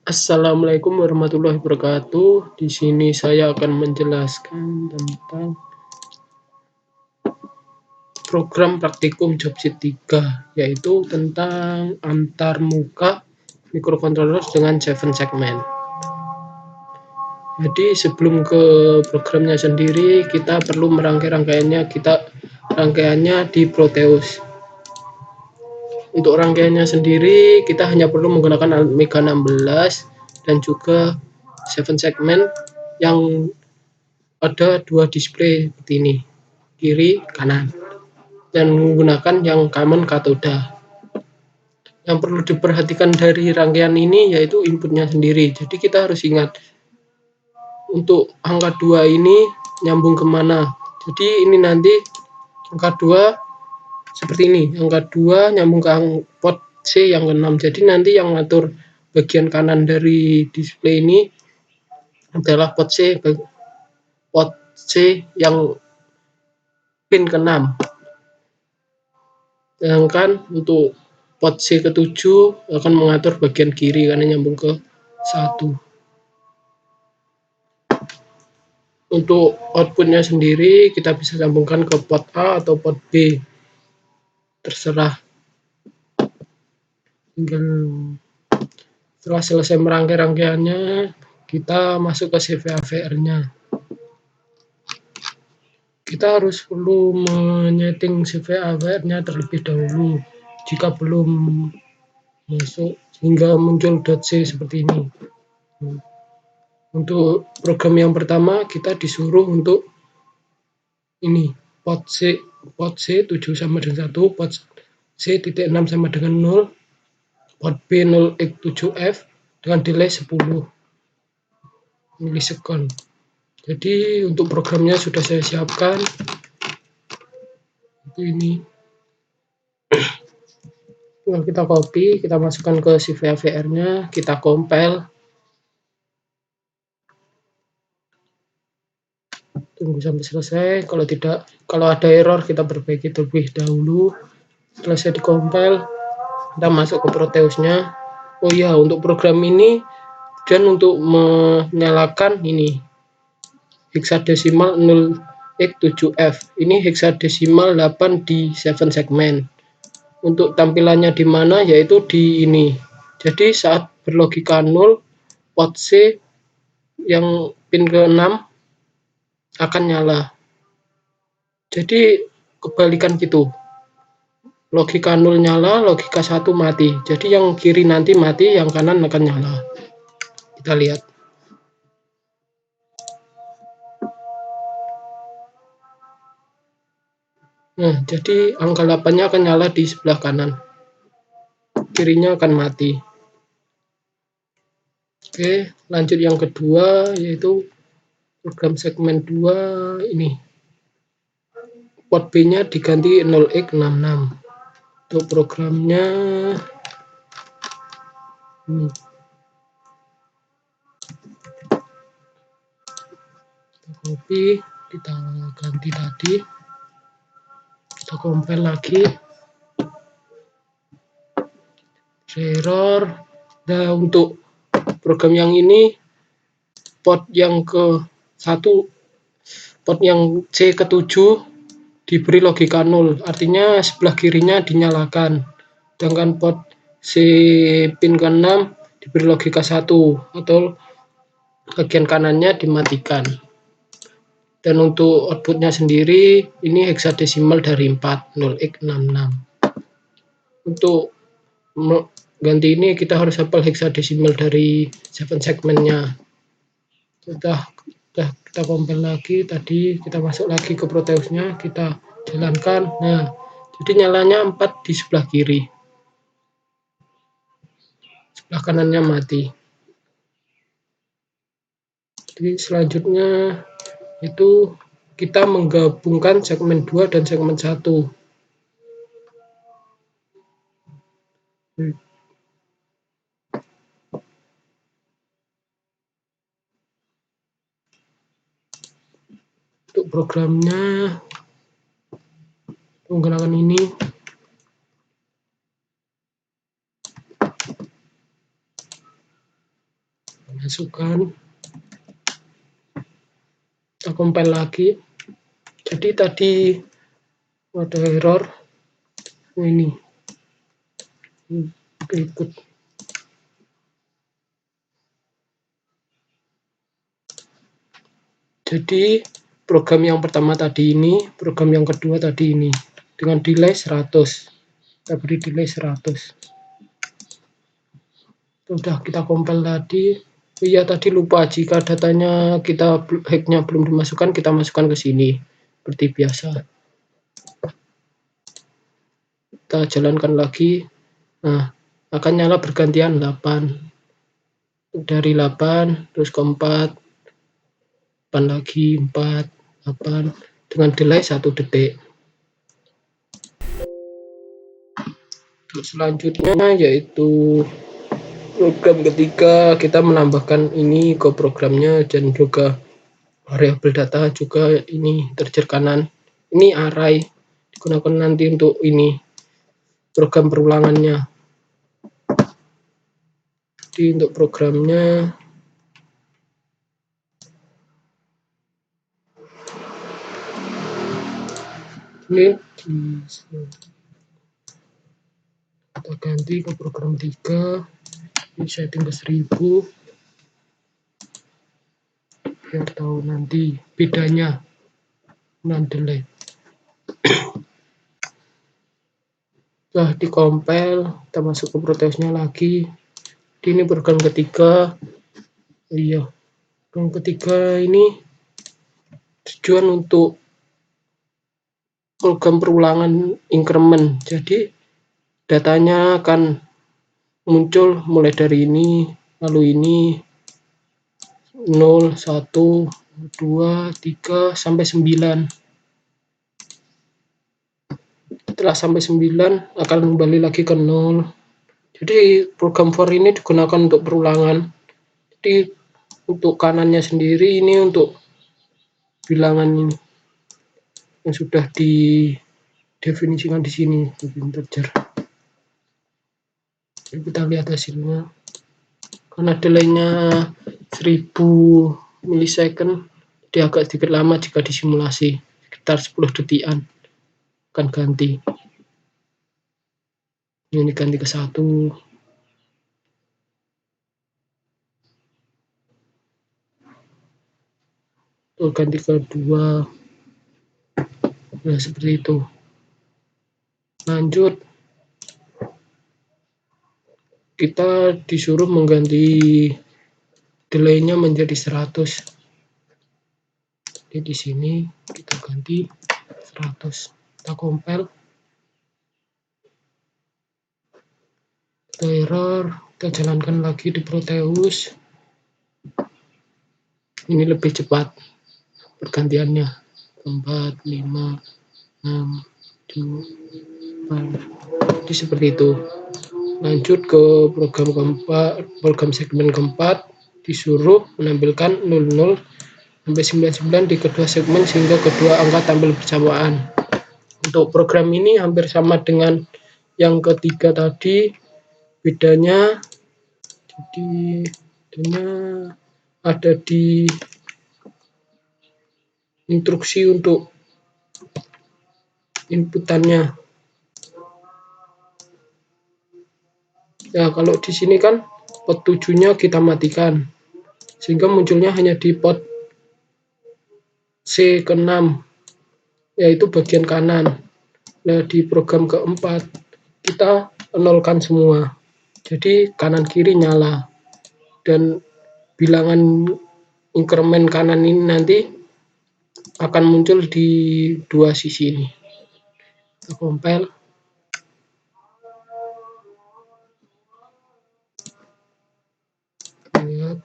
Assalamualaikum warahmatullahi wabarakatuh. Di sini saya akan menjelaskan tentang program praktikum Jobsit 3, yaitu tentang antarmuka microcontroller dengan 7 segmen. Jadi sebelum ke programnya sendiri, kita perlu merangkai-rangkaiannya. Rangkaiannya di Proteus. Untuk rangkaiannya sendiri, kita hanya perlu menggunakan Amiga 16 dan juga 7 segmen yang ada 2 display seperti ini, kiri kanan, dan menggunakan yang common katoda. Yang perlu diperhatikan dari rangkaian ini yaitu inputnya sendiri. Jadi kita harus ingat untuk angka 2 ini nyambung kemana. Jadi ini nanti angka 2 seperti ini, angka 2 nyambung ke port C yang ke-6. Jadi nanti yang ngatur bagian kanan dari display ini adalah port C yang pin ke-6. Sedangkan untuk port C ke-7 akan mengatur bagian kiri karena nyambung ke 1. Untuk outputnya sendiri kita bisa sambungkan ke port A atau port B, terserah. Setelah selesai merangkai rangkaiannya, kita masuk ke CVAVR-nya. Kita harus perlu menyeting CVAVR-nya terlebih dahulu jika belum masuk, hingga muncul .c seperti ini. Untuk program yang pertama kita disuruh untuk ini, port C 7 sama dengan 1, port C titik 6 sama dengan 0, port B 0x7F dengan delay 10 milisekund. Jadi untuk programnya sudah saya siapkan. Itu ini. Tinggal kita copy, kita masukkan ke CVAVR-nya, kita compile. Tunggu sampai selesai. Kalau ada error kita perbaiki terlebih dahulu. Setelah saya di-compile, kita masuk ke Proteusnya. Oh ya, untuk program ini dan untuk menyalakan ini hexadesimal 0x7F. Ini hexadesimal 8 di 7 segmen. Untuk tampilannya di mana, yaitu di ini. Jadi saat berlogika 0, port C yang pin ke-6 akan nyala. Jadi kebalikan gitu. Logika 0 nyala, logika 1 mati. Jadi yang kiri nanti mati, yang kanan akan nyala. Kita lihat. Nah, jadi angka 8-nya akan nyala di sebelah kanan. Kirinya akan mati. Oke, lanjut yang kedua, yaitu program segmen 2 ini. Port B-nya diganti 0x66. Untuk programnya ini. Kita copy, kita ganti tadi. Kita compile lagi. Error. Nah, untuk program yang ini port yang ke-1, port yang C ke-7 diberi logika 0, artinya sebelah kirinya dinyalakan. Sedangkan port C pin ke-6 diberi logika 1 atau bagian kanannya dimatikan. Dan untuk outputnya sendiri ini hexadesimal dari 4, 0x66. Untuk ganti ini kita harus hafal hexadesimal dari 7 segmennya. Sudah kita compile lagi, tadi kita masuk lagi ke Proteusnya, kita jalankan. Nah, jadi nyalanya 4 di sebelah kiri, sebelah kanannya mati. Jadi selanjutnya itu kita menggabungkan segmen 2 dan segmen 1. Untuk programnya menggunakan ini. masukkan, kita compile lagi. Jadi tadi ada error ini ikut. Jadi program yang pertama tadi ini, program yang kedua tadi ini dengan delay 100. Kita beri delay 100. Sudah kita compile tadi. Iya, tadi lupa, jika datanya hacknya belum dimasukkan, kita masukkan ke sini seperti biasa. Kita jalankan lagi. Nah, akan nyala bergantian 8. Dari 8 terus ke 4, 8 lagi, 4, 8 dengan delay 1 detik. Selanjutnya yaitu program ketiga, kita menambahkan ini ke programnya dan juga variabel data juga ini terjer kanan. Ini array digunakan nanti untuk ini program perulangannya. Jadi untuk programnya ini kita ganti ke program 3, ini setting ke 1000 biar tahu nanti bedanya delay. Setelah dikompil, kita masuk ke Proteusnya lagi. Ini program ketiga. Iya, program ketiga ini tujuan untuk program perulangan increment. Jadi datanya akan muncul mulai dari ini, lalu ini 0, 1, 2, 3 sampai 9. Setelah sampai 9 akan kembali lagi ke 0. Jadi program for ini digunakan untuk perulangan. Jadi untuk kanannya sendiri ini untuk bilangan ini yang sudah didefinisikan di sini integer. Jadi kita lihat hasilnya. Karena delaynya 1000 milisecond, jadi agak sedikit lama jika disimulasi, sekitar 10 detikan akan ganti. Ini ganti ke 1. Ganti ke 2. Nah, seperti itu. Lanjut, kita disuruh mengganti delaynya menjadi 100. Jadi di sini kita ganti 100. Kita compile. Kita error, kita jalankan lagi di Proteus. Ini lebih cepat pergantiannya. 4, 5, 6, 7, 8. Jadi seperti itu. Lanjut ke program keempat, program segmen keempat, disuruh menampilkan 00 sampai 99 di kedua segmen sehingga kedua angka tampil bersamaan. Untuk program ini hampir sama dengan yang ketiga tadi, bedanya ada di instruksi untuk inputannya. Ya, kalau di sini kan pot 7-nya kita matikan sehingga munculnya hanya di pot C ke-6, yaitu bagian kanan. Nah, di program keempat kita nolkan semua, jadi kanan kiri nyala, dan bilangan increment kanan ini nanti akan muncul di dua sisi ini. Kita compile. Lihat.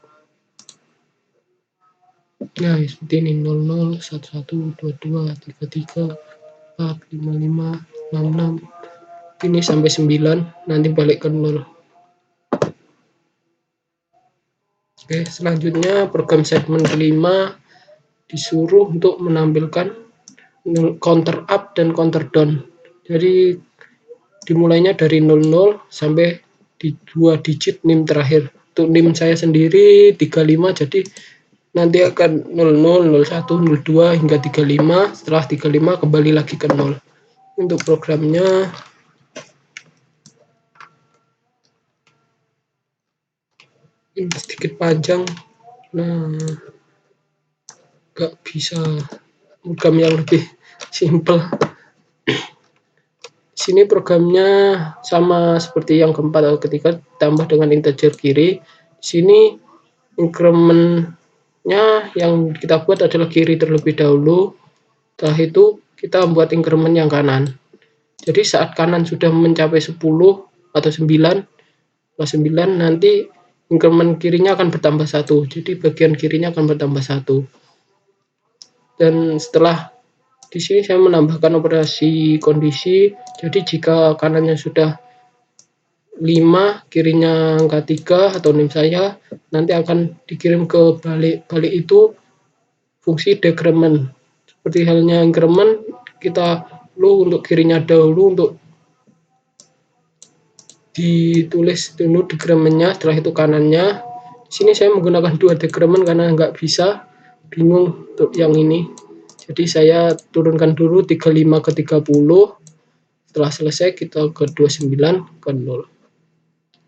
Nah, seperti ini 00, 11, 22, 33, 4, 55, 66. Ini sampai 9, nanti balik ke 0. Oke, selanjutnya program segmen kelima disuruh untuk menampilkan counter up dan counter down. Jadi dimulainya dari 00 sampai di 2 digit NIM terakhir. untuk NIM saya sendiri 35, jadi nanti akan 00, 01, 02 hingga 35. Setelah 35 kembali lagi ke 0. Untuk programnya ini sedikit panjang, nah nggak bisa program yang lebih simple. Sini programnya sama seperti yang keempat atau ketiga, tambah dengan integer kiri. Sini incrementnya yang kita buat adalah kiri terlebih dahulu. Setelah itu kita membuat increment yang kanan. Jadi saat kanan sudah mencapai 10 atau 9, nanti increment kirinya akan bertambah 1. Jadi bagian kirinya akan bertambah 1. Dan setelah di sini saya menambahkan operasi kondisi. Jadi jika kanannya sudah 5, kirinya angka 3 atau NIM saya, nanti akan dikirim ke balik itu fungsi decrement. Seperti halnya increment, kita perlu untuk kirinya dahulu untuk ditulis dulu decrementnya, setelah itu kanannya. Di sini saya menggunakan 2 decrement karena nggak bisa, bingung untuk yang ini. Jadi saya turunkan dulu 35 ke 30. Setelah selesai kita ke 29 ke 0.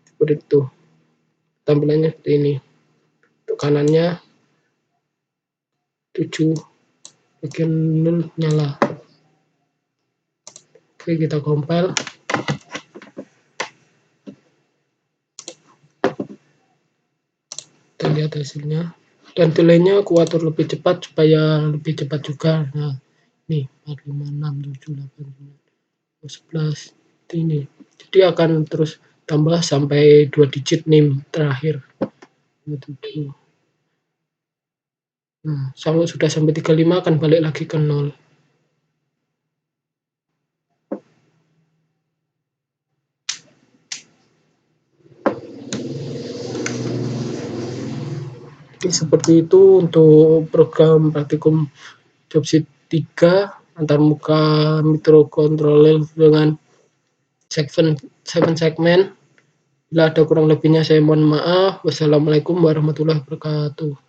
Seperti itu. Tampilannya seperti ini. Untuk kanannya 7, bagian 0 nyala. Oke, kita compile. Kita lihat hasilnya. Dan delaynya aku atur lebih cepat supaya lebih cepat juga. Nah, nih 4, 5, 6, 7, 8, 9, 11 ini. Jadi akan terus tambah sampai 2 digit NIM terakhir. 7. Nah, sudah sampai 35 akan balik lagi ke 0. Jadi seperti itu untuk program praktikum Jobsheet 3 antarmuka microcontroller dengan 7 segmen. Bila ada kurang lebihnya saya mohon maaf. Wassalamualaikum warahmatullahi wabarakatuh.